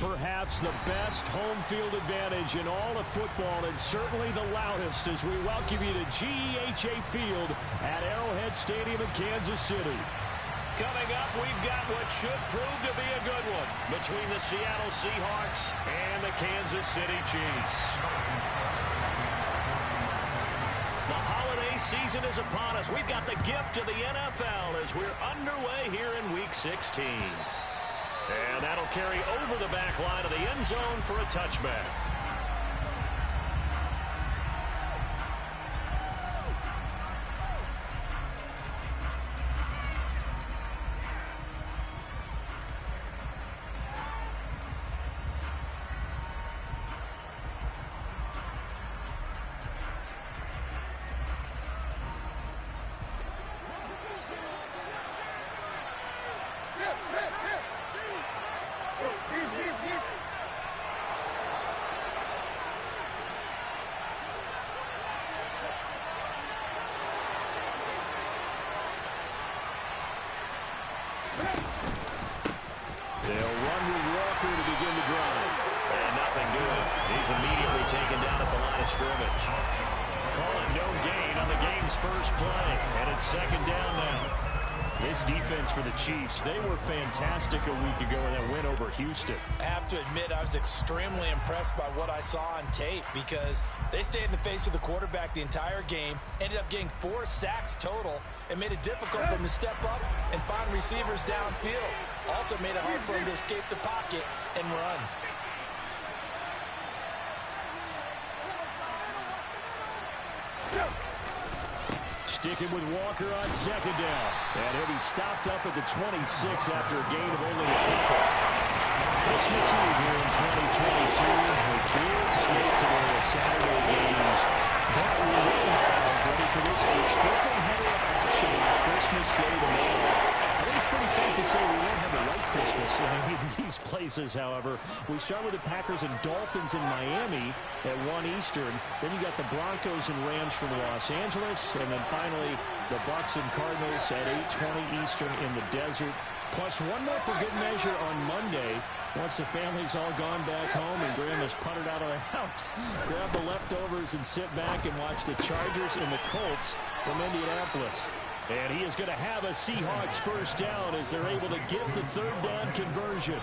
perhaps the best home field advantage in all of football, and certainly the loudest, as we welcome you to GEHA Field at Arrowhead Stadium in Kansas City. Coming up, we've got what should prove to be a good one between the Seattle Seahawks and the Kansas City Chiefs. The holiday season is upon us. We've got the gift of the NFL as we're underway here in Week 16. And that'll carry over the back line of the end zone for a touchback. They'll run with Walker to begin the drive. And nothing good. He's immediately taken down at the line of scrimmage. Call it no gain on the game's first play. And it's second down now. This defense for the Chiefs, they were fantastic a week ago in that win over Houston. I have to admit, I was extremely impressed by what I saw on tape because they stayed in the face of the quarterback the entire game, ended up getting 4 sacks total, and made it difficult for him to step up and find receivers downfield. Also made it hard for him to escape the pocket and run. Sticking with Walker on second down. And he'll be stopped up at the 26 after a gain of only a couple. Christmas Eve here in 2022. A big slate today of Saturday games. But we will have, ready for this, a triple header of action on Christmas Day tomorrow. I think it's pretty safe to say we won't have a white Christmas in any of these places, however. We start with the Packers and Dolphins in Miami at 1 Eastern. Then you got the Broncos and Rams from Los Angeles. And then finally, the Bucs and Cardinals at 8:20 Eastern in the desert. Plus one more for good measure on Monday. Once the family's all gone back home and Graham has puttered out of the house, grab the leftovers and sit back and watch the Chargers and the Colts from Indianapolis. And he is going to have a Seahawks first down as they're able to get the third down conversion.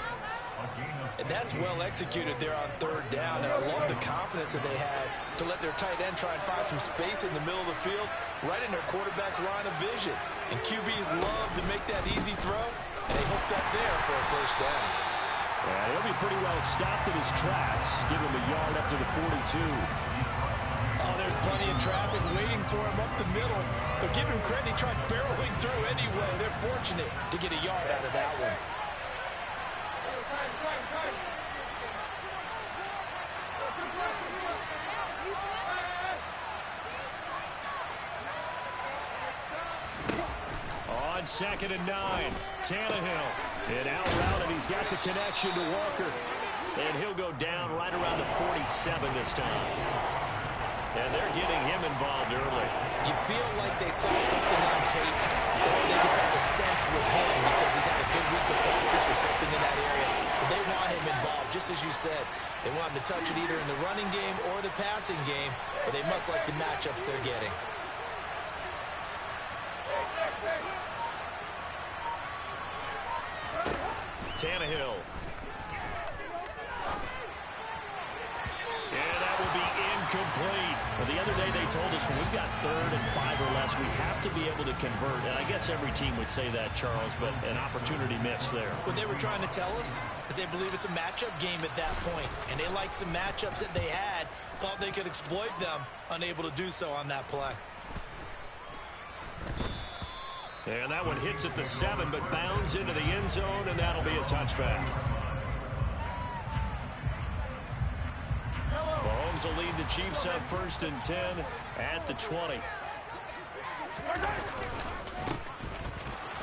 And that's well executed there on third down. And I love the confidence that they had to let their tight end try and find some space in the middle of the field, right in their quarterback's line of vision. And QBs love to make that easy throw, and they hooked up there for a first down. Yeah, he'll be pretty well stopped in his tracks. Give him a yard up to the 42. Oh, there's plenty of traffic waiting for him up the middle. But give him credit, he tried barreling through anyway. They're fortunate to get a yard out of that one. On 2nd and 9, Tannehill. And out route, and he's got the connection to Walker. And he'll go down right around the 47 this time. And they're getting him involved early. You feel like they saw something on tape, or they just have a sense with him because he's had a good week of practice or something in that area. But they want him involved, just as you said. They want him to touch it either in the running game or the passing game, but they must like the matchups they're getting. Tannehill. And that will be incomplete. Well, the other day they told us when we've got 3rd and 5 or less, we have to be able to convert. And I guess every team would say that, Charles, but an opportunity missed there. What they were trying to tell us is they believe it's a matchup game at that point. And they liked some matchups that they had, thought they could exploit them, unable to do so on that play. And that one hits at the 7, but bounds into the end zone, and that'll be a touchback. Mahomes will lead the Chiefs up 1st and 10 at the 20.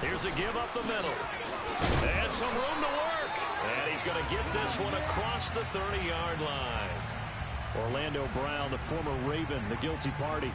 Here's a give up the middle. And some room to work. And he's going to get this one across the 30-yard line. Orlando Brown, the former Raven, the guilty party.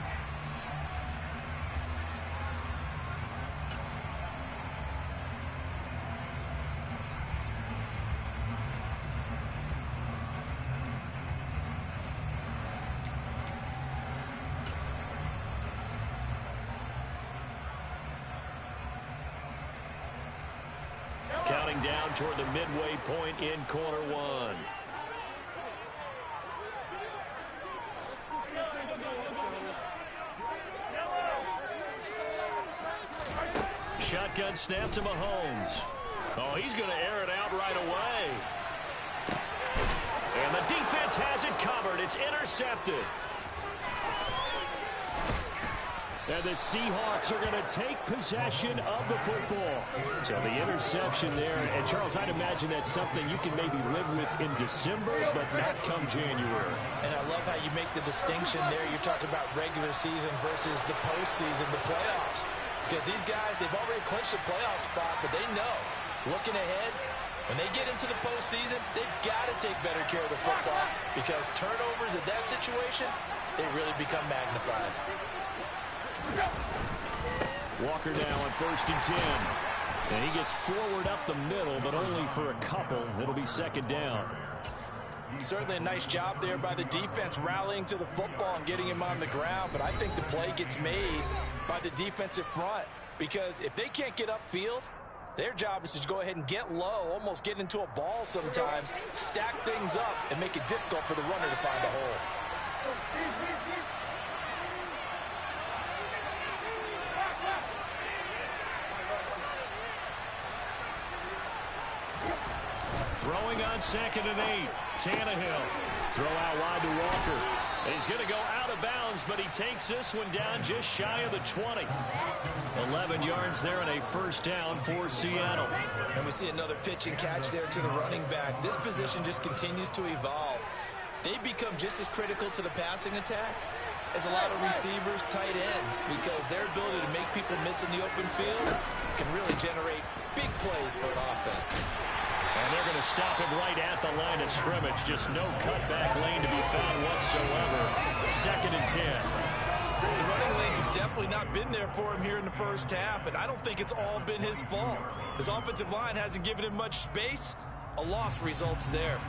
Counting down toward the midway point in quarter one. Shotgun snap to Mahomes. Oh, he's going to air it out right away. And the defense has it covered. It's intercepted. And the Seahawks are going to take possession of the football. So the interception there. And, Charles, I'd imagine that's something you can maybe live with in December, but not come January. And I love how you make the distinction there. You're talking about regular season versus the postseason, the playoffs. Because these guys, they've already clinched a playoff spot, but they know, looking ahead, when they get into the postseason, they've got to take better care of the football because turnovers in that situation, they really become magnified. Walker now on 1st and 10. And he gets forward up the middle, but only for a couple. It'll be 2nd down. Certainly a nice job there by the defense rallying to the football and getting him on the ground, but I think the play gets made by the defensive front because if they can't get upfield, their job is to go ahead and get low, almost get into a ball sometimes, stack things up, and make it difficult for the runner to find a hole. Throwing on 2nd and 8. Tannehill. Throw out wide to Walker. He's going to go out of bounds, but he takes this one down just shy of the 20. 11 yards there and a 1st down for Seattle. And we see another pitch and catch there to the running back. This position just continues to evolve. They become just as critical to the passing attack as a lot of receivers, tight ends, because their ability to make people miss in the open field can really generate big plays for an offense. And they're going to stop him right at the line of scrimmage. Just no cutback lane to be found whatsoever. 2nd and 10. The running lanes have definitely not been there for him here in the first half, and I don't think it's all been his fault. His offensive line hasn't given him much space. A loss results there.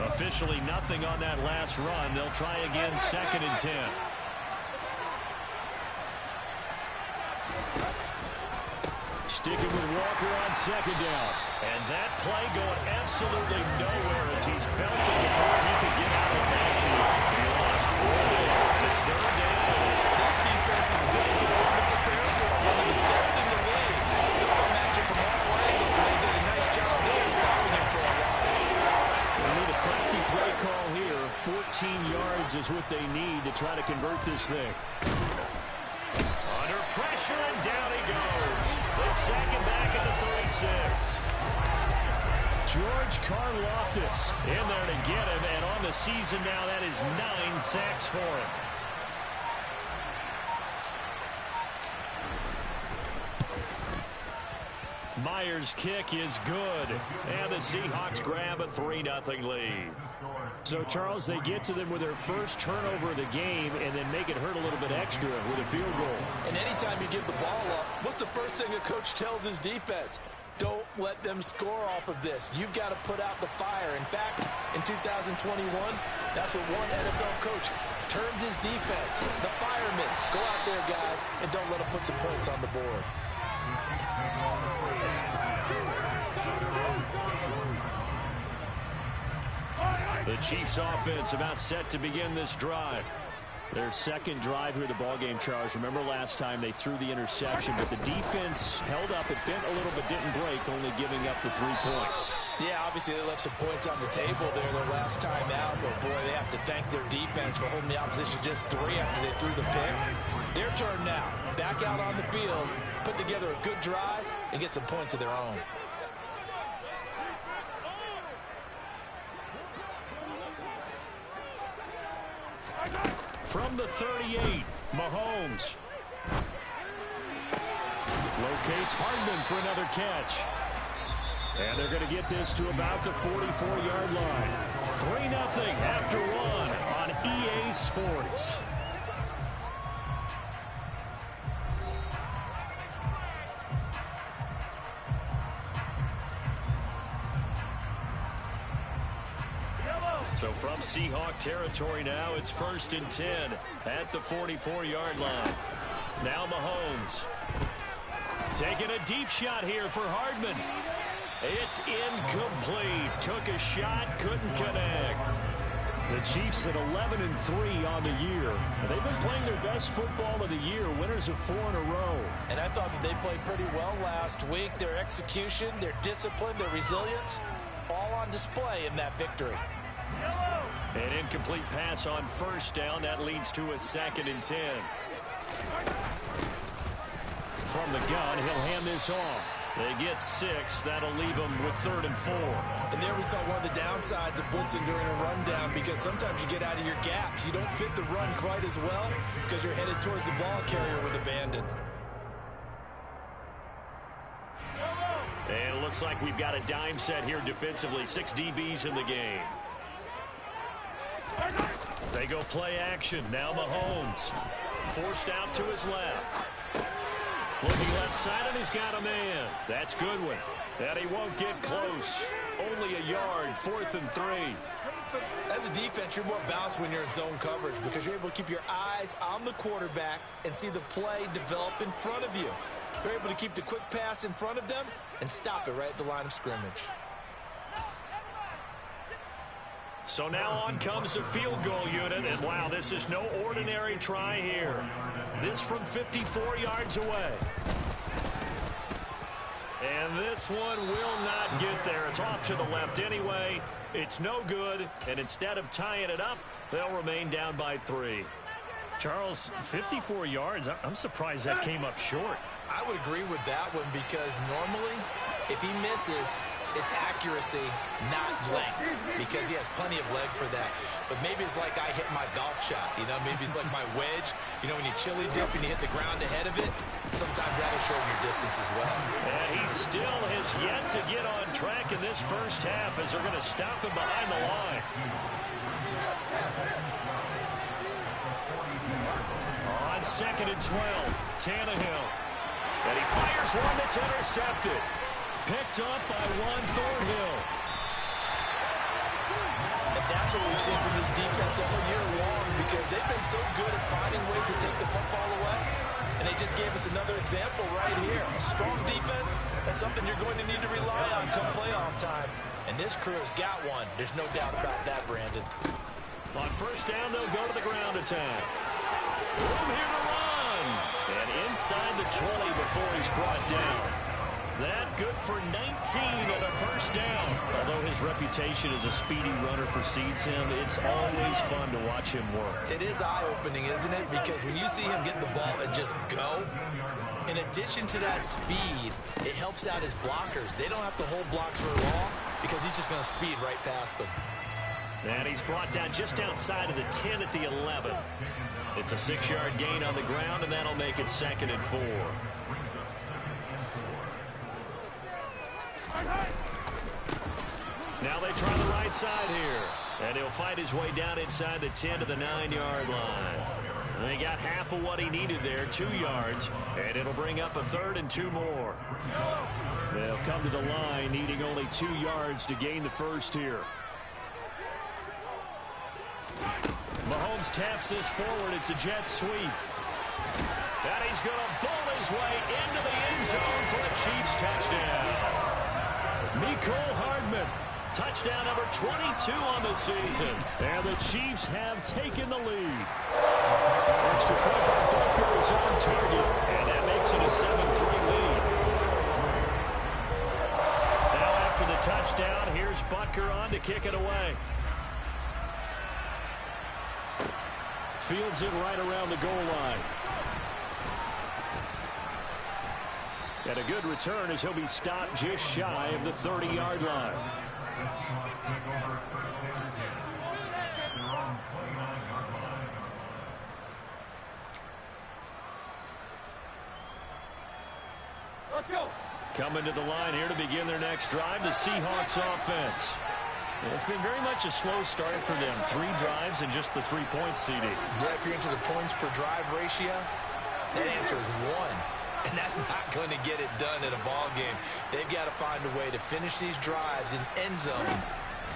Officially nothing on that last run. They'll try again 2nd and 10. Sticking with Walker on 2nd down. And that play going absolutely nowhere as he's belting before he could get out of the backfield. He lost 4 there. It's 3rd down. This defense is a difficult one to prepare for. One of the best in the league. They'll come at you from all angles, and they did a nice job there stopping him for a loss. They need a crafty play call here. 14 yards is what they need to try to convert this thing. Under pressure, and down he goes. They sack him back at the 36. George Karlaftis in there to get him, and on the season now, that is 9 sacks for him. Myers' kick is good, and the Seahawks grab a 3-0 lead. So, Charles, they get to them with their first turnover of the game and then make it hurt a little bit extra with a field goal. And anytime you give the ball up, what's the first thing a coach tells his defense? Don't let them score off of this. You've got to put out the fire. In fact, in 2021, that's what one NFL coach termed his defense. The firemen. Go out there, guys, and don't let them put some points on the board. The Chiefs offense about set to begin this drive. Their second drive here of the ballgame, Charles. Remember last time they threw the interception, but the defense held up. It bent a little but didn't break, only giving up the 3 points. Yeah, obviously they left some points on the table there their last time out, but boy, they have to thank their defense for holding the opposition just 3 after they threw the pick. Their turn now. Back out on the field, put together a good drive, and get some points of their own. From the 38, Mahomes locates Hardman for another catch. And they're going to get this to about the 44-yard line. 3-0 after 1 on EA Sports. So from Seahawk territory now, it's 1st and 10 at the 44-yard line. Now Mahomes. Taking a deep shot here for Hardman. It's incomplete. Took a shot, couldn't connect. The Chiefs at 11-3 on the year. They've been playing their best football of the year, winners of 4 in a row. And I thought that they played pretty well last week. Their execution, their discipline, their resilience, all on display in that victory. An incomplete pass on 1st down. That leads to a 2nd and 10. From the gun, he'll hand this off. They get 6. That'll leave them with 3rd and 4. And there we saw one of the downsides of blitzing during a rundown, because sometimes you get out of your gaps. You don't fit the run quite as well because you're headed towards the ball carrier with abandon. And it looks like we've got a dime set here defensively. 6 DBs in the game. They go play action. Now Mahomes. Forced out to his left. Looking left side, and he's got a man. That's Goodwin. And he won't get close. Only a yard, 4th and 3. As a defense, you're more balanced when you're in zone coverage because you're able to keep your eyes on the quarterback and see the play develop in front of you. You're able to keep the quick pass in front of them and stop it right at the line of scrimmage. So now on comes the field goal unit, and wow, this is no ordinary try here. This from 54 yards away. And this one will not get there. It's off to the left anyway. It's no good, and instead of tying it up, they'll remain down by 3. Charles, 54 yards, I'm surprised that came up short. I would agree with that one because normally, if he misses, it's accuracy, not length, because he has plenty of leg for that. But maybe it's like I hit my golf shot, you know, maybe it's like my wedge. You know, when you chili dip and you hit the ground ahead of it, sometimes that'll shorten your distance as well. And he still has yet to get on track in this first half as they're going to stop him behind the line. On 2nd and 12, Tannehill. And he fires one that's intercepted. Picked up by Juan Thornhill. And that's what we've seen from this defense all year long, because they've been so good at finding ways to take the football away. And they just gave us another example right here. A strong defense, that's something you're going to need to rely on come playoff time. And this crew has got one. There's no doubt about that, Brandon. On 1st down, they'll go to the ground attack. Room here to run. And inside the 20 before he's brought down. That good for 19 and a 1st down. Although his reputation as a speedy runner precedes him, it's always fun to watch him work. It is eye-opening, isn't it? Because when you see him get the ball and just go, in addition to that speed, it helps out his blockers. They don't have to hold blocks for long because he's just going to speed right past them. And he's brought down just outside of the 10 at the 11. It's a 6-yard gain on the ground, and that'll make it 2nd and 4. Now they try the right side here. And he'll fight his way down inside the 10 to the 9-yard line. And they got half of what he needed there, 2 yards. And it'll bring up a 3rd and 2 more. They'll come to the line needing only 2 yards to gain the first here. Mahomes taps this forward. It's a jet sweep. And he's going to bowl his way into the end zone for a Chiefs touchdown. Mecole Hardman, touchdown number 22 on the season. And the Chiefs have taken the lead. Extra point by Butker is on target, and that makes it a 7-3 lead. Now after the touchdown, here's Butker on to kick it away. Fields it right around the goal line. And a good return as he'll be stopped just shy of the 30-yard line. Let's go. Coming to the line here to begin their next drive, the Seahawks offense. It's been very much a slow start for them. 3 drives and just the 3 points, CD. Yeah, if you're into the points per drive ratio, that answer is 1. And that's not going to get it done in a ball game. They've got to find a way to finish these drives in end zones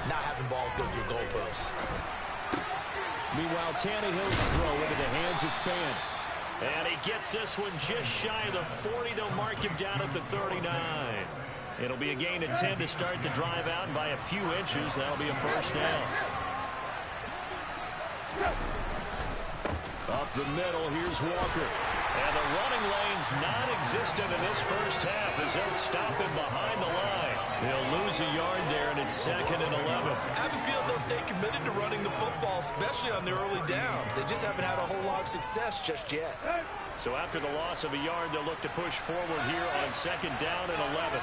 not having balls go through goalposts. Meanwhile, Tannehill's throw into the hands of Fan. And he gets this one just shy of the 40. They'll mark him down at the 39. It'll be a gain of 10 to start the drive out, and by a few inches, that'll be a first down. Up the middle, here's Walker. And the running lane's non-existent in this first half as they'll stop him behind the line. They'll lose a yard there, and it's 2nd and 11. I have a feeling they'll stay committed to running the football, especially on the early downs. They just haven't had a whole lot of success just yet. So after the loss of a yard, they'll look to push forward here on 2nd down and 11.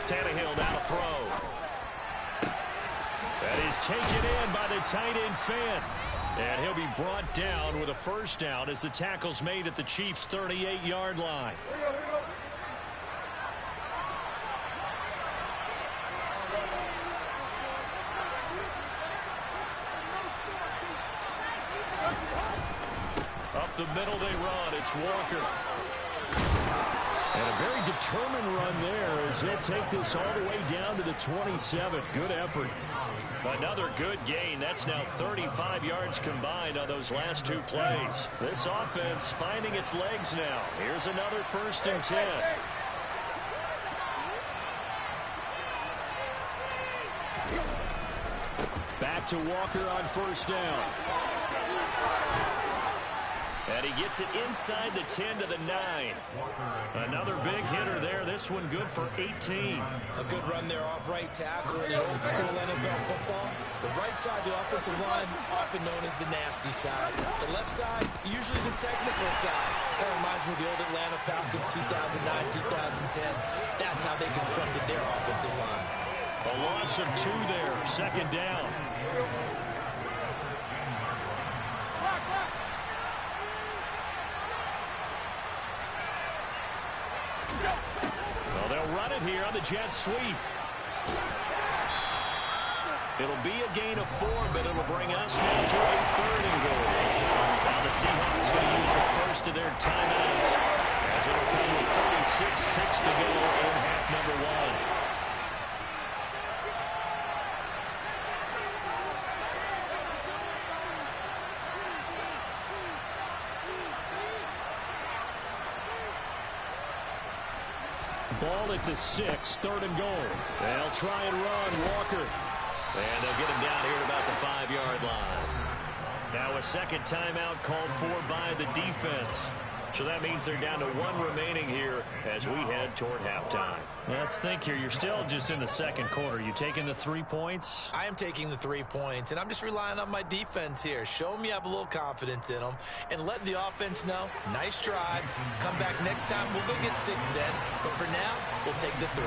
Tannehill now to throw. That is taken in by the tight end Fan. And he'll be brought down with a first down as the tackle's made at the Chiefs' 38-yard line. Up the middle they run. It's Walker. And a very determined run there as he'll take this all the way down to the 27. Good effort. Another good gain. That's now 35 yards combined on those last two plays. This offense finding its legs now. Here's another 1st and 10. Back to Walker on 1st down. And he gets it inside the 10 to the 9. Another big hitter there. This one good for 18. A good run there off right tackle in the old school NFL football. The right side, the offensive line, often known as the nasty side. The left side, usually the technical side. Kind of reminds me of the old Atlanta Falcons 2009, 2010. That's how they constructed their offensive line. A loss of 2 there. 2nd down. Well, they'll run it here on the jet sweep. It'll be a gain of 4, but it'll bring us now to a 3rd and goal. Now the Seahawks going to use the first of their timeouts as it'll come with 36 ticks to go in half number 1. Ball at the 6, 3rd and goal. They'll try and run Walker. And they'll get him down here at about the 5-yard line. Now a second timeout called for by the defense. So that means they're down to 1 remaining here as we head toward halftime. Let's think here. You're still just in the 2nd quarter. You taking the 3 points? I am taking the 3 points, and I'm just relying on my defense here. Show me you have a little confidence in them, and let the offense know, nice drive. Come back next time. We'll go get 6 then. But for now, we'll take the 3.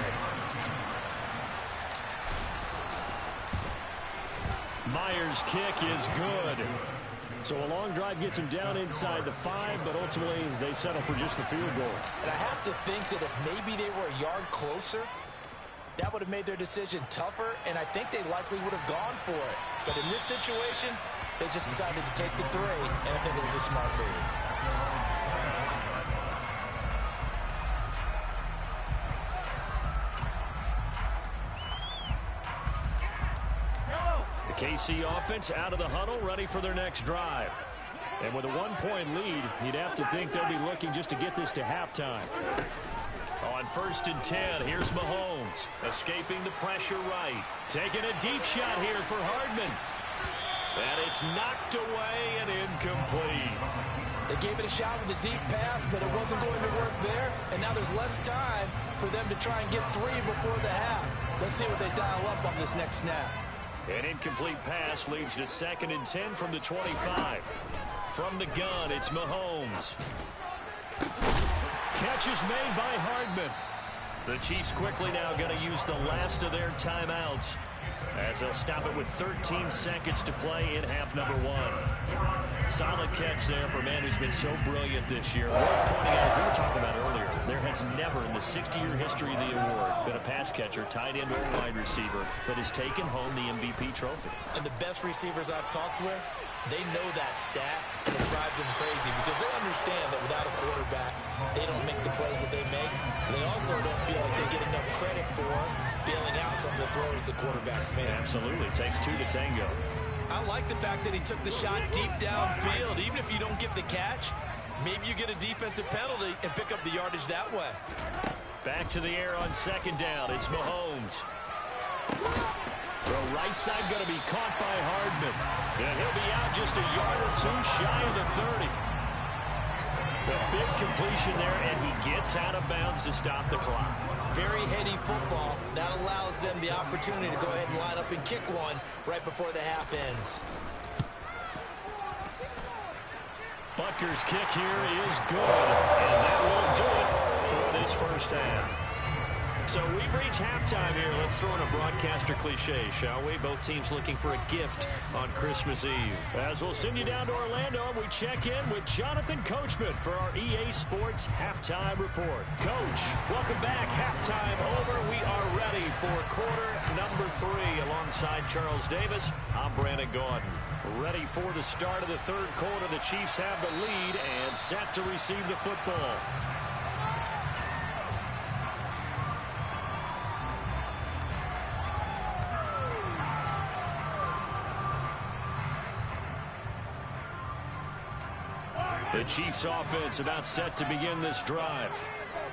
Myers' kick is good. So a long drive gets him down inside the 5, but ultimately they settle for just the field goal. And I have to think that if maybe they were a yard closer, that would have made their decision tougher, and I think they likely would have gone for it. But in this situation, they just decided to take the 3, and I think it was a smart move. KC offense out of the huddle, ready for their next drive. And with a 1-point lead, you'd have to think they'll be looking just to get this to halftime. On 1st and 10, here's Mahomes, escaping the pressure right. Taking a deep shot here for Hardman. And it's knocked away and incomplete. They gave it a shot with a deep pass, but it wasn't going to work there. And now there's less time for them to try and get 3 before the half. Let's see what they dial up on this next snap. An incomplete pass leads to 2nd and 10 from the 25. From the gun, it's Mahomes. Catch is made by Hardman. The Chiefs quickly now going to use the last of their timeouts as they'll stop it with 13 seconds to play in half number 1. Solid catch there for a man who's been so brilliant this year. Worth pointing out, as we were talking about earlier, there has never in the 60-year history of the award been a pass catcher, tight end, or wide receiver that has taken home the MVP trophy. And the best receivers I've talked with, They know that stat, and it drives them crazy because they understand that without a quarterback, they don't make the plays that they make. They also don't feel like they get enough credit for bailing out some of the throws the quarterbacks make. Absolutely. Takes two to tango. I like the fact that he took the shot deep downfield. Even if you don't get the catch, maybe you get a defensive penalty and pick up the yardage that way. Back to the air on second down. It's Mahomes. Throw right side going to be caught by Hardman. And he'll be out just a yard or two shy of the 30. The big completion there, and he gets out of bounds to stop the clock. Very heady football. That allows them the opportunity to go ahead and line up and kick one right before the half ends. Butker's kick here is good, and that will do it for this first half. So we've reached halftime here. Let's throw in a broadcaster cliche, shall we? Both teams looking for a gift on Christmas Eve. As we'll send you down to Orlando, and we check in with Jonathan Coachman for our EA Sports Halftime Report. Coach, welcome back. Halftime over. We are ready for quarter number 3. Alongside Charles Davis, I'm Brandon Gaudin. Ready for the start of the third quarter. The Chiefs have the lead and set to receive the football. The Chiefs offense about set to begin this drive.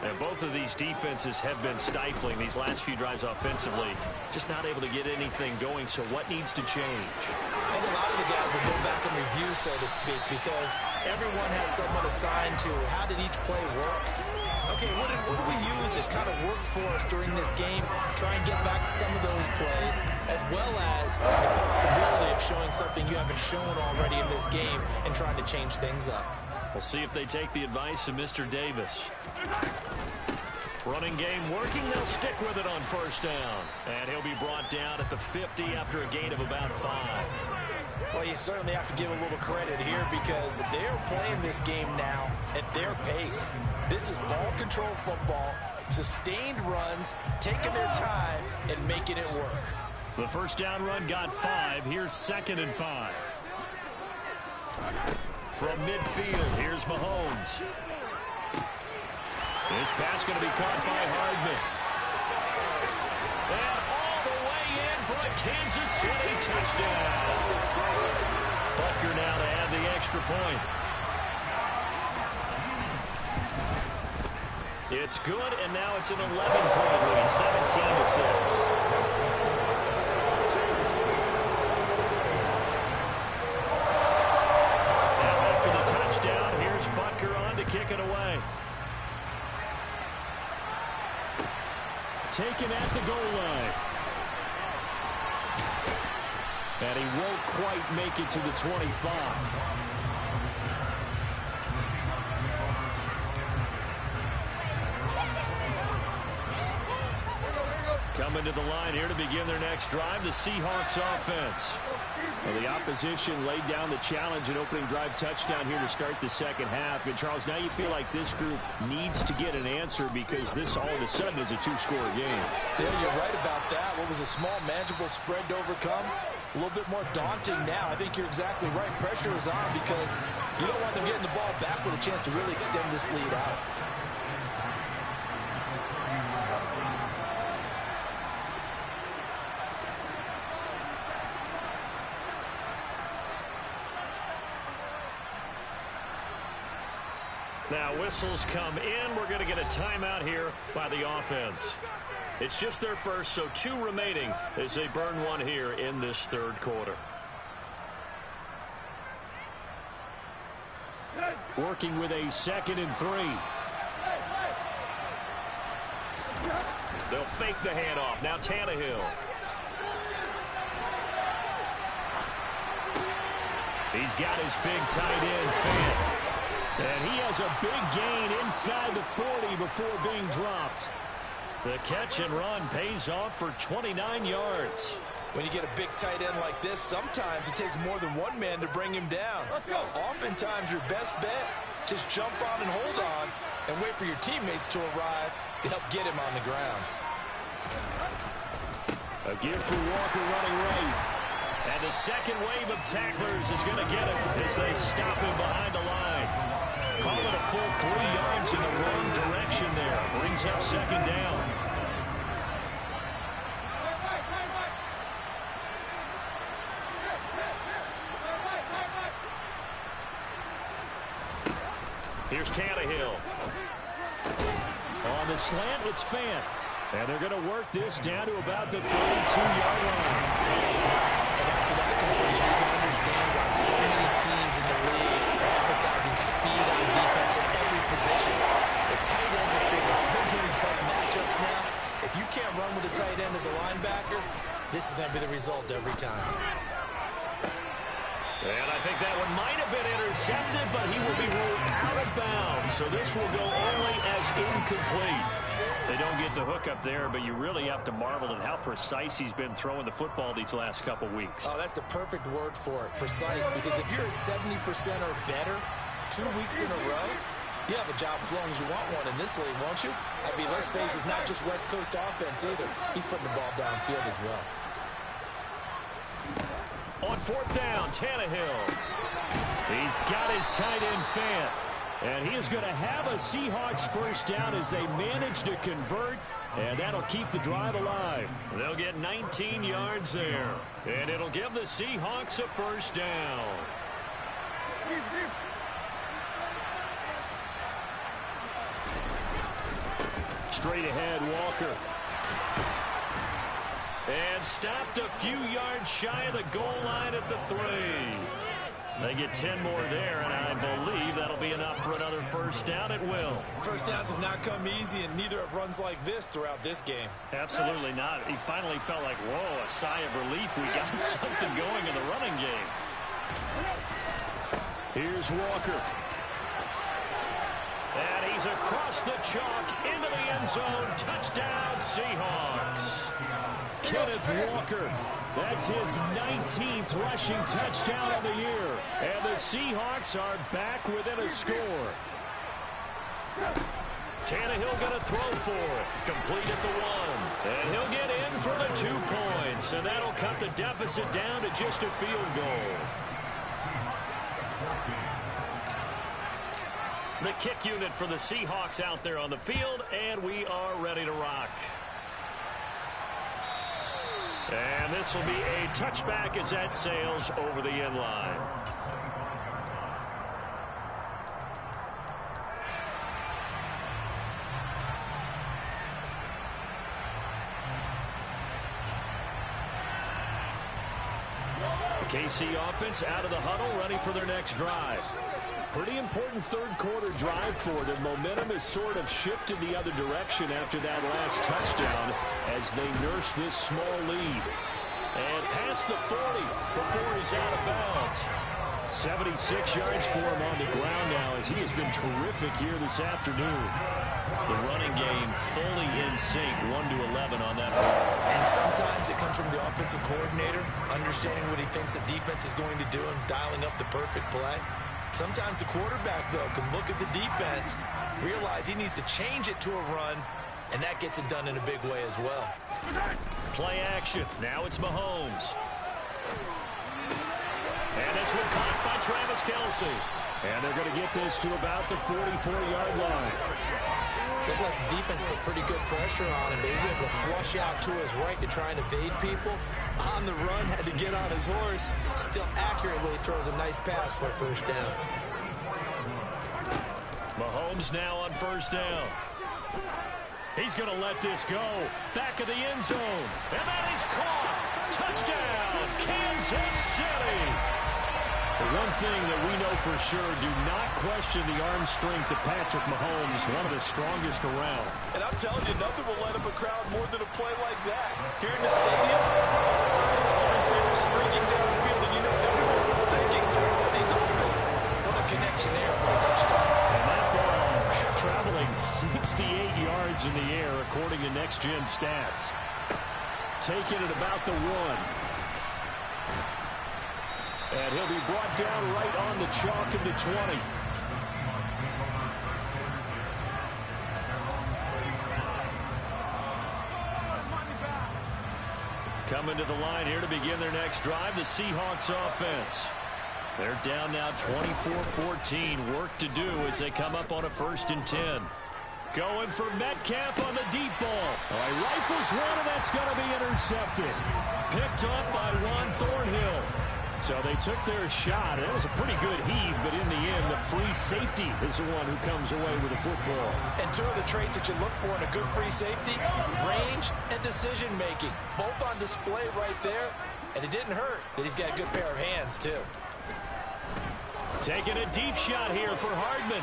And both of these defenses have been stifling these last few drives offensively. Just not able to get anything going, so what needs to change? I think a lot of the guys will go back and review, so to speak, because everyone has someone assigned to how did each play work. Okay, what did we use that kind of worked for us during this game? Try and get back some of those plays, as well as the possibility of showing something you haven't shown already in this game and trying to change things up. We'll see if they take the advice of Mr. Davis. Running game working. They'll stick with it on first down. And he'll be brought down at the 50 after a gain of about 5. Well, you certainly have to give a little credit here because they're playing this game now at their pace. This is ball control football, sustained runs, taking their time and making it work. The first down run got 5. Here's 2nd and 5. From midfield, here's Mahomes. This pass going to be caught by Hardman. And all the way in for a Kansas City touchdown. Butker now to add the extra point. It's good, and now it's an 11-point lead, 17-6. Touchdown. Here's Butker on to kick it away. Taken at the goal line. And he won't quite make it to the 25. Coming to the line here to begin their next drive, the Seahawks offense. Well, the opposition laid down the challenge, an opening drive touchdown here to start the second half. And, Charles, now you feel like this group needs to get an answer because this all of a sudden is a 2-score game. Yeah, you're right about that. What was a small, manageable spread to overcome? A little bit more daunting now. I think you're exactly right. Pressure is on because you don't want them getting the ball back with a chance to really extend this lead out. Now whistles come in. We're going to get a timeout here by the offense. It's just their first, so 2 remaining as they burn one here in this third quarter. Working with a 2nd and 3. They'll fake the handoff. Now Tannehill. He's got his big tight end fan. And he has a big gain inside the 40 before being dropped. The catch and run pays off for 29 yards. When you get a big tight end like this, sometimes it takes more than one man to bring him down. Oftentimes your best bet, just jump on and hold on and wait for your teammates to arrive to help get him on the ground. A give for Walker running right. And the second wave of tacklers is going to get him as they stop him behind the line. Call it a full 3 yards in the wrong direction there. Brings up second down. Here's Tannehill. On the slant, it's Fant. And they're going to work this down to about the 32-yard line. And after that completion, you can understand why so many teams in the league are emphasizing speed on defense at every position. The tight ends are creating so many tough matchups now. If you can't run with a tight end as a linebacker, this is going to be the result every time. And I think that one might have been intercepted, but he will be ruled out of bounds. So this will go only as incomplete. They don't get the hook up there, but you really have to marvel at how precise he's been throwing the football these last couple weeks. Oh, that's the perfect word for it, precise, because if you're at 70% or better 2 weeks in a row, you have a job as long as you want one in this league, won't you? I mean, let's face it, it's not just West Coast offense either. He's putting the ball downfield as well. On fourth down, Tannehill. He's got his tight end Fant. And he is going to have a Seahawks first down as they manage to convert. And that'll keep the drive alive. They'll get 19 yards there. And it'll give the Seahawks a first down. Straight ahead, Walker. And stopped a few yards shy of the goal line at the 3. They get 10 more there, and I believe that'll be enough for another first down. It will. First downs have not come easy, and neither have runs like this throughout this game. Absolutely not. He finally felt like, whoa, a sigh of relief. We got something going in the running game. Here's Walker. And he's across the chalk into the end zone. Touchdown, Seahawks. Kenneth Walker. That's his 19th rushing touchdown of the year. And the Seahawks are back within a score. Tannehill going to throw for it. Complete at the 1. And he'll get in for the 2 points. And that'll cut the deficit down to just a field goal. The kick unit for the Seahawks out there on the field. And we are ready to rock. And this will be a touchback as that sails over the end line. The KC offense out of the huddle, ready for their next drive. Pretty important third quarter drive for them. Momentum has sort of shifted the other direction after that last touchdown as they nurse this small lead. And past the 40 before he's out of bounds. 76 yards for him on the ground now as he has been terrific here this afternoon. The running game fully in sync, 1-11 on that ball. And sometimes it comes from the offensive coordinator, understanding what he thinks the defense is going to do and dialing up the perfect play. Sometimes the quarterback, though, can look at the defense, realize he needs to change it to a run, and that gets it done in a big way as well. Play action. Now it's Mahomes. And this one caught by Travis Kelce. And they're going to get this to about the 44-yard line. Looked like the defense put pretty good pressure on him, but he's able to flush out to his right to try and evade people. On the run, had to get on his horse. Still accurately throws a nice pass for a first down. Mahomes now on first down. He's going to let this go. Back of the end zone. And that is caught. Touchdown, Kansas City. The one thing that we know for sure, do not question the arm strength of Patrick Mahomes, one of the strongest around. And I'm telling you, nothing will light up a crowd more than a play like that. Here in the stadium, receivers streaking down the field, and you know everyone was thinking, he's open. What a connection there for a touchdown. And that ball traveling 68 yards in the air, according to Next Gen Stats. Taking it about the 1. And he'll be brought down right on the chalk of the 20. Coming to the line here to begin their next drive, the Seahawks offense. They're down now 24-14. Work to do as they come up on a 1st and 10. Going for Metcalf on the deep ball. Oh, he rifles one, and that's going to be intercepted. Picked off by Juan Thornhill. So they took their shot. It was a pretty good heave, but in the end, the free safety is the one who comes away with the football. And two of the traits that you look for in a good free safety, range and decision-making. Both on display right there, and it didn't hurt that he's got a good pair of hands, too. Taking a deep shot here for Hardman.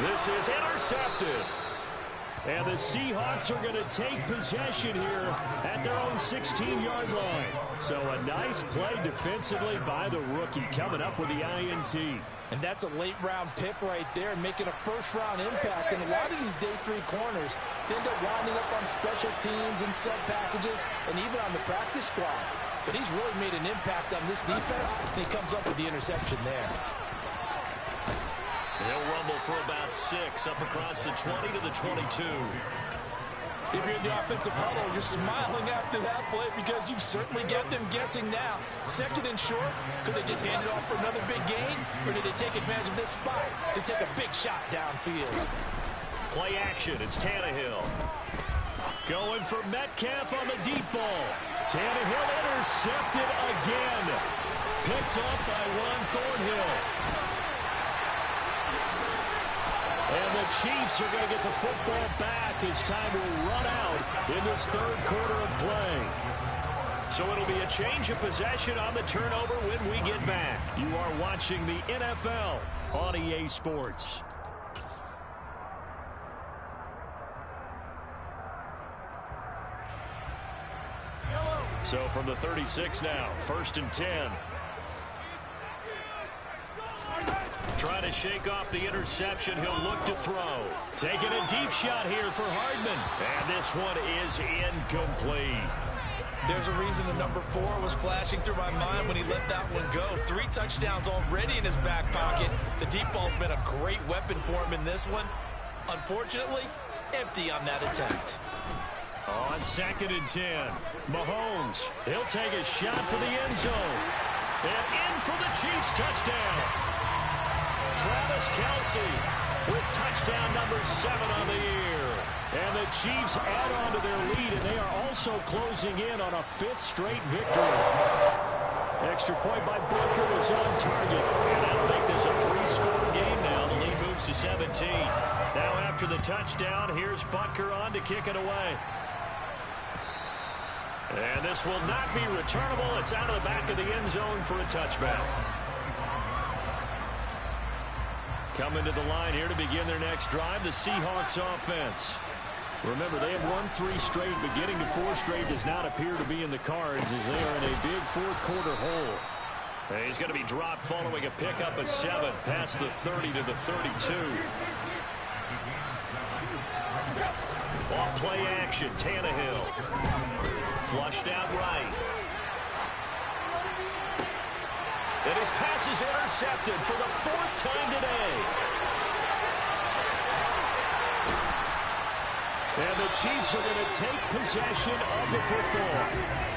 This is intercepted. And the Seahawks are going to take possession here at their own 16-yard line. So a nice play defensively by the rookie, coming up with the INT. And that's a late-round pick right there, making a first-round impact. And a lot of these day 3 corners end up winding up on special teams and sub-packages and even on the practice squad. But he's really made an impact on this defense, and he comes up with the interception there. He'll rumble for about 6 up across the 20 to the 22. If you're in the offensive huddle, you're smiling after that play because you've certainly got them guessing now. 2nd and short, could they just hand it off for another big gain, or did they take advantage of this spot to take a big shot downfield? Play action, it's Tannehill. Going for Metcalf on the deep ball. Tannehill intercepted again. Picked up by Juan Thornhill. And the Chiefs are going to get the football back as time will run out in this 3rd quarter of play. So it'll be a change of possession on the turnover when we get back. You are watching the NFL on EA Sports. So from the 36 now, 1st and 10. Trying to shake off the interception. He'll look to throw. Taking a deep shot here for Hardman. And this one is incomplete. There's a reason the number 4 was flashing through my mind when he let that one go. 3 touchdowns already in his back pocket. The deep ball's been a great weapon for him in this one. Unfortunately, empty on that attempt. On 2nd and 10, Mahomes. He'll take a shot for the end zone. And in for the Chiefs touchdown. Travis Kelce with touchdown number 7 on the year. And the Chiefs add on to their lead, and they are also closing in on a 5th straight victory. Extra point by Booker is on target. And that'll make this a 3-score game now. The lead moves to 17. Now after the touchdown, here's Butker on to kick it away. And this will not be returnable. It's out of the back of the end zone for a touchback. Coming to the line here to begin their next drive, the Seahawks offense. Remember, they have won 3 straight, but getting to 4 straight does not appear to be in the cards as they are in a big 4th quarter hole. And he's going to be dropped following a pickup of 7 past the 30 to the 32. Off play action, Tannehill. Flushed out right. And his pass is intercepted for the 4th time today. And the Chiefs are going to take possession of the football.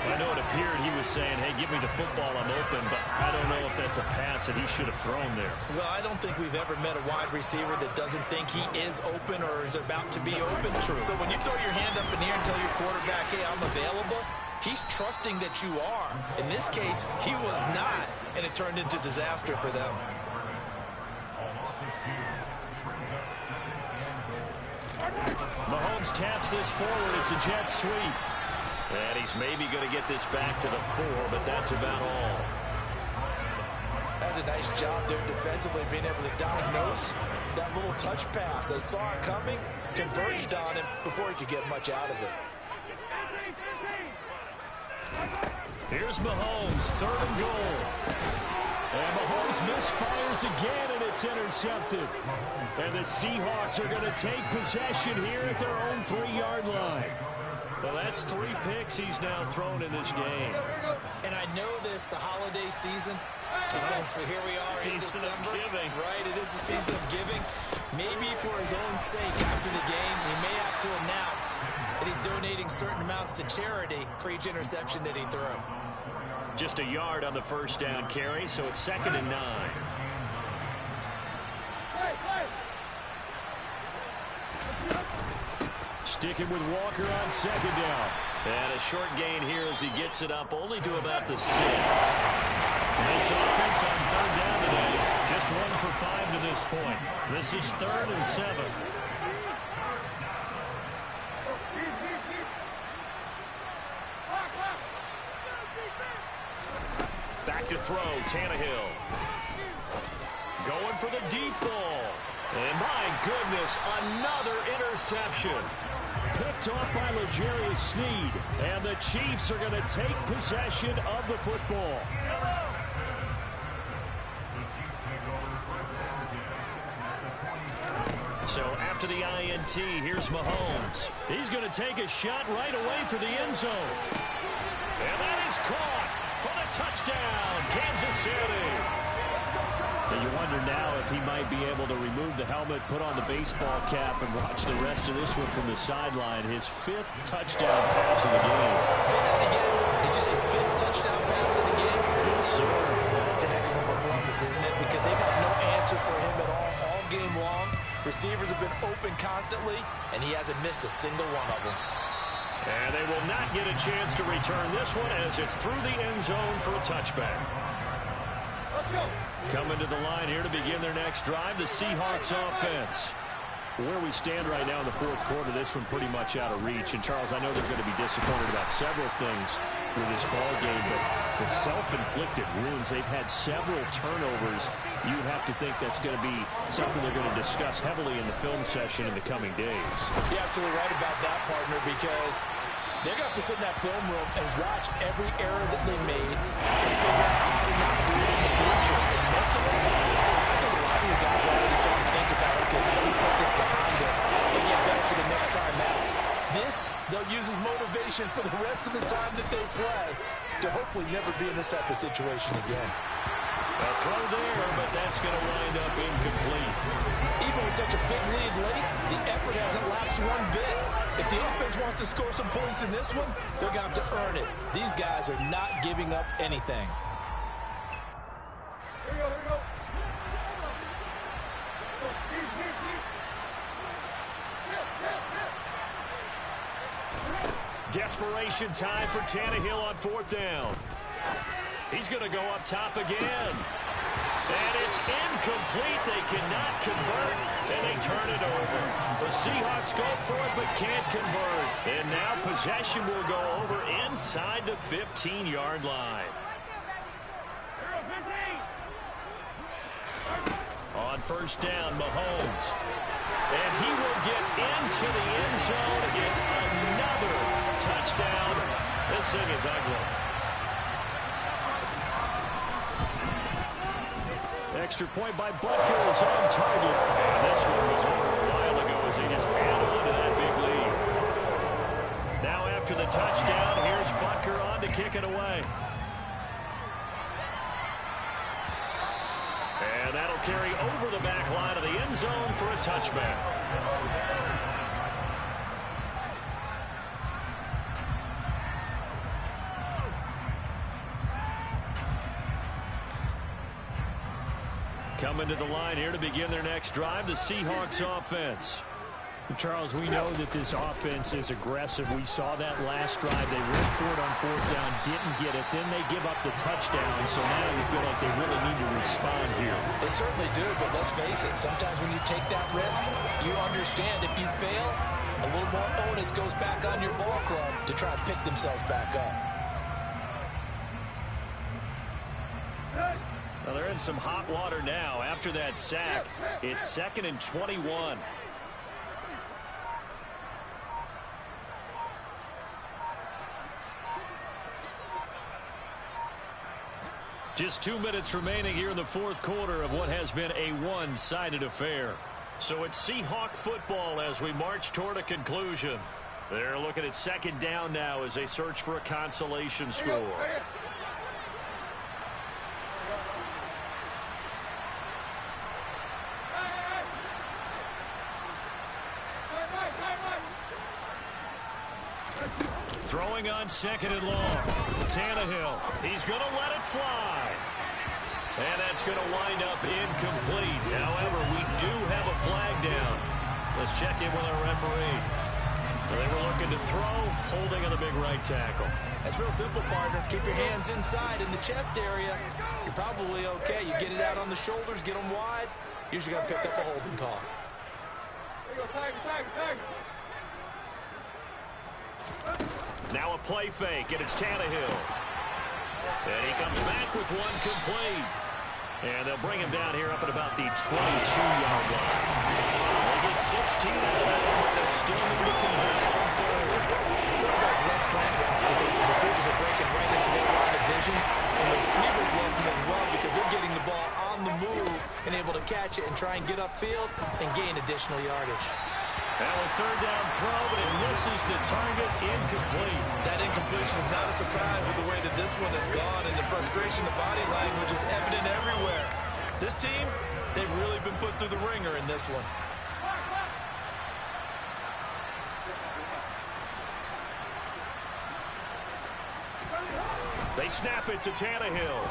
I know it appeared he was saying, hey, give me the football, I'm open, but I don't know if that's a pass that he should have thrown there. Well, I don't think we've ever met a wide receiver that doesn't think he is open or is about to be open. True. So when you throw your hand up in the air and tell your quarterback, hey, I'm available, he's trusting that you are. In this case, he was not, and it turned into disaster for them. Mahomes taps this forward. It's a jet sweep. And he's maybe going to get this back to the 4, but that's about all. That's a nice job there defensively, being able to diagnose that little touch pass. They saw it coming, converged on him before he could get much out of it. Here's Mahomes, 3rd and goal. And Mahomes misfires again, and it's intercepted. And the Seahawks are going to take possession here at their own 3-yard line. Well, that's 3 picks he's now thrown in this game. And I know this, the holiday season, because here we are in December. Right, it is the season of giving. Maybe for his own sake after the game, he may have to announce that he's donating certain amounts to charity for each interception that he threw. Just a yard on the first down carry, so it's 2nd and 9. Sticking with Walker on 2nd down. And a short gain here as he gets it up only to about the 6. This offense on 3rd down today. Just 1 for 5 to this point. This is 3rd and 7. Back to throw, Tannehill. Going for the deep ball. And my goodness, another interception. Picked off by L'Jarius Sneed. And the Chiefs are going to take possession of the football. So after the INT, here's Mahomes. He's going to take a shot right away for the end zone. And that is caught for the touchdown, Kansas City. And you wonder now if he might be able to remove the helmet, put on the baseball cap, and watch the rest of this one from the sideline. His 5th touchdown pass of the game. Say that again. Did you say 5th touchdown pass of the game? Yes, sir. That's a heck of a performance, isn't it? Because they've had no answer for him at all game long. Receivers have been open constantly, and he hasn't missed a single one of them. And they will not get a chance to return this one as it's through the end zone for a touchback. Let's go. Coming to the line here to begin their next drive, the Seahawks offense. Where we stand right now in the 4th quarter, this one pretty much out of reach. And, Charles, I know they're going to be disappointed about several things with this ball game, but the self-inflicted wounds, they've had several turnovers. You would have to think that's going to be something they're going to discuss heavily in the film session in the coming days. You're absolutely right about that, partner, because they're going to have to sit in that film room and watch every error that they made and figure out how to not do it in the future. And mentally, I think a lot of you guys are already starting to think about, okay, how do we put this behind us and get better for the next time out? This, they'll use as motivation for the rest of the time that they play to hopefully never be in this type of situation again. A throw there, but that's going to wind up incomplete. Even with such a big lead late, the effort hasn't lapsed one bit. If the offense wants to score some points in this one, they're going to have to earn it. These guys are not giving up anything. Here we go, here we go. Desperation time for Tannehill on 4th down. He's going to go up top again. And it's incomplete. They cannot convert, and they turn it over. The Seahawks go for it but can't convert. And now possession will go over inside the 15-yard line. On 1st down, Mahomes. And he will get into the end zone. It's another touchdown. This thing is ugly. Extra point by Butker is on target. And this one was over a while ago as they just add on to that big lead. Now after the touchdown, here's Butker on to kick it away. And that'll carry over the back line of the end zone for a touchback. Coming to the line here to begin their next drive, the Seahawks offense. Charles, we know that this offense is aggressive. We saw that last drive. They went for it on 4th down, didn't get it. Then they give up the touchdown. So now you feel like they really need to respond here. They certainly do, but let's face it. Sometimes when you take that risk, you understand if you fail, a little more onus goes back on your ball club to try and pick themselves back up. Well, they're in some hot water now. After that sack, it's 2nd and 21. Just 2 minutes remaining here in the 4th quarter of what has been a one-sided affair. So it's Seahawk football as we march toward a conclusion. They're looking at second down now as they search for a consolation score. Throwing on second and long. Tannehill, he's going to let it fly. And that's going to wind up incomplete. However, we do have a flag down. Let's check in with our referee. They were looking to throw, holding on the big right tackle. That's real simple, partner. Keep your hands inside in the chest area. You're probably okay. You get it out on the shoulders, get them wide. Usually got to pick up a holding call. Now a play fake, and it's Tannehill. And he comes back with one complete. And they'll bring him down here up at about the 22-yard line. They get 16 out of that, but they'll still need to convert on third. Quarterbacks love slant routes because the receivers are breaking right into their line of vision. And receivers love them as well because they're getting the ball on the move and able to catch it and try and get upfield and gain additional yardage. Now a third down throw, but it misses the target, incomplete. That incompletion is not a surprise with the way that this one has gone, and the frustration, the body language is evident everywhere. This team, they've really been put through the ringer in this one. They snap it to Tannehill.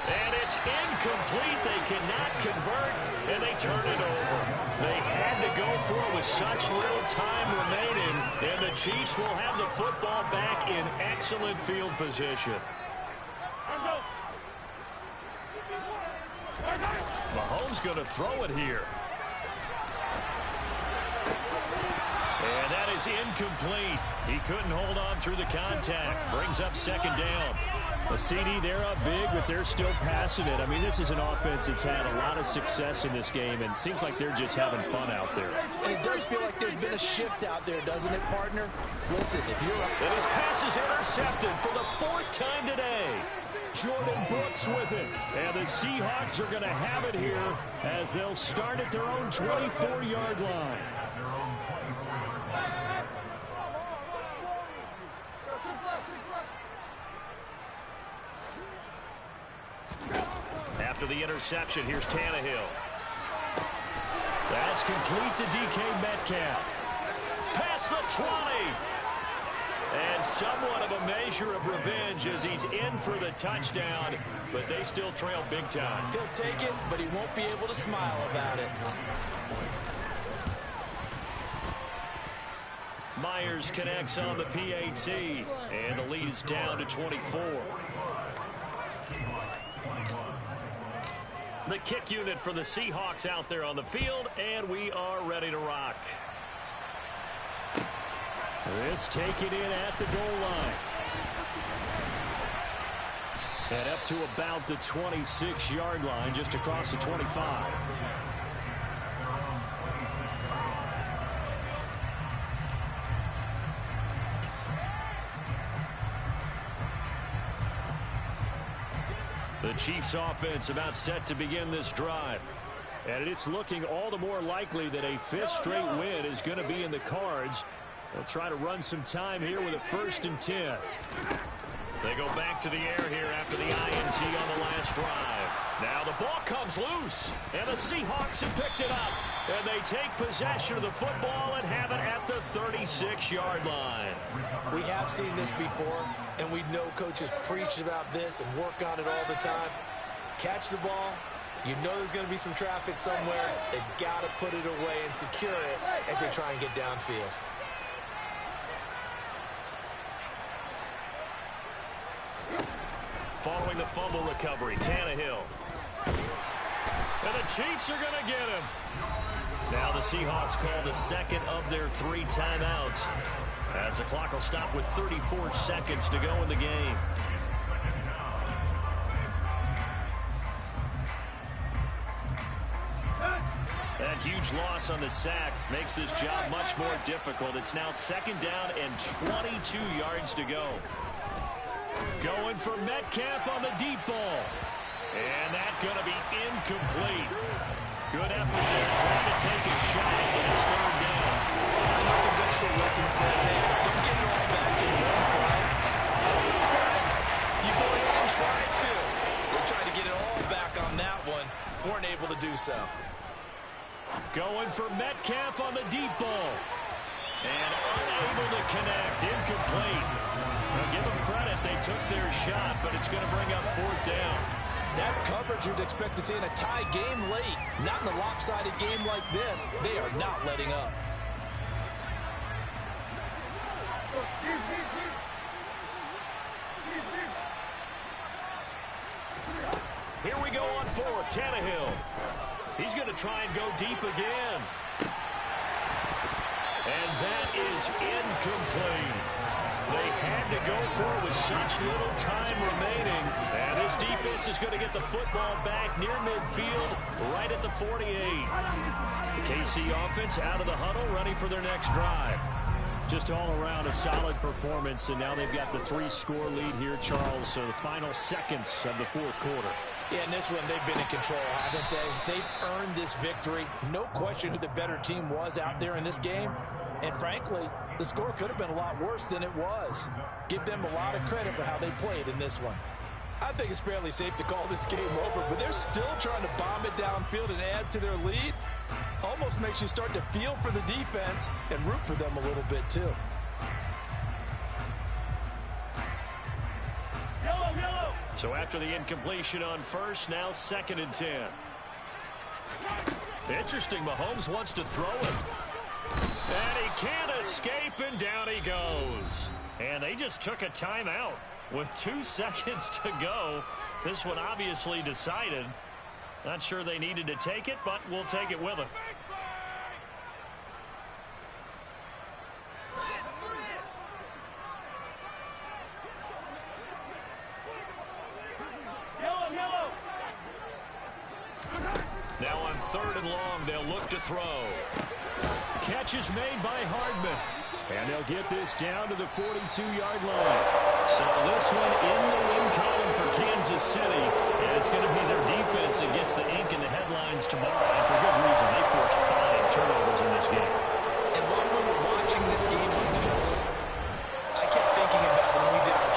And it's incomplete. They cannot convert, and they turn it over. They had to go for it with such little time remaining, and the Chiefs will have the football back in excellent field position. Mahomes going to throw it here. And that is incomplete. He couldn't hold on through the contact. Brings up second down. A CD, they're up big, but they're still passing it. I mean, this is an offense that's had a lot of success in this game, and it seems like they're just having fun out there. And it does feel like there's been a shift out there, doesn't it, partner? Listen, if you're up... And his pass is intercepted for the fourth time today. Jordan Brooks with it. And the Seahawks are going to have it here as they'll start at their own 24-yard line. After the interception, here's Tannehill. That's complete to DK Metcalf. Past the 20. And somewhat of a measure of revenge as he's in for the touchdown, but they still trail big time. He'll take it, but he won't be able to smile about it. Myers connects on the PAT, and the lead is down to 24. The kick unit for the Seahawks out there on the field, and we are ready to rock. This taken in at the goal line. And up to about the 26-yard line, just across the 25. The Chiefs offense about set to begin this drive. And it's looking all the more likely that a fifth straight win is going to be in the cards. They'll try to run some time here with a 1st and 10. They go back to the air here after the INT on the last drive. Now the ball comes loose, and the Seahawks have picked it up. And they take possession of the football and have it at the 36-yard line. We have seen this before, and we know coaches preach about this and work on it all the time. Catch the ball. You know there's going to be some traffic somewhere. They've got to put it away and secure it as they try and get downfield. Following the fumble recovery, Tannehill. And the Chiefs are going to get him. Now the Seahawks call the second of their 3 timeouts, as the clock will stop with 34 seconds to go in the game. That huge loss on the sack makes this job much more difficult. It's now 2nd down and 22 yards to go. Going for Metcalf on the deep ball. And that's going to be incomplete. Good effort there, trying to take a shot, but it's 3rd down. Unconventional do so. Going for Metcalf on the deep ball. And unable to connect. Incomplete. Now give them credit. They took their shot, but it's going to bring up fourth down. That's coverage you'd expect to see in a tie game late. Not in a lopsided game like this. They are not letting up. Here we go on fourth. Tannehill. He's going to try and go deep again. And that is incomplete. They had to go for it with such little time remaining. And this defense is going to get the football back near midfield, right at the 48. The KC offense out of the huddle, ready for their next drive. Just all around a solid performance, and now they've got the 3-score lead here, Charles. So the final seconds of the fourth quarter. Yeah, in this one, they've been in control, haven't they? They've earned this victory. No question who the better team was out there in this game. And frankly, the score could have been a lot worse than it was. Give them a lot of credit for how they played in this one. I think it's fairly safe to call this game over, but they're still trying to bomb it downfield and add to their lead. Almost makes you start to feel for the defense and root for them a little bit, too. So after the incompletion on first, now 2nd and 10. Interesting, Mahomes wants to throw it. And he can't escape, and down he goes. And they just took a timeout with 2 seconds to go. This one obviously decided. Not sure they needed to take it, but we'll take it with them. Now on 3rd and long, they'll look to throw. Catch is made by Hardman. And they'll get this down to the 42-yard line. So this one in the win column for Kansas City. And it's going to be their defense that gets the ink in the headlines tomorrow. And for good reason. They forced 5 turnovers in this game. And while we were watching this game unfold, I kept thinking about when we did our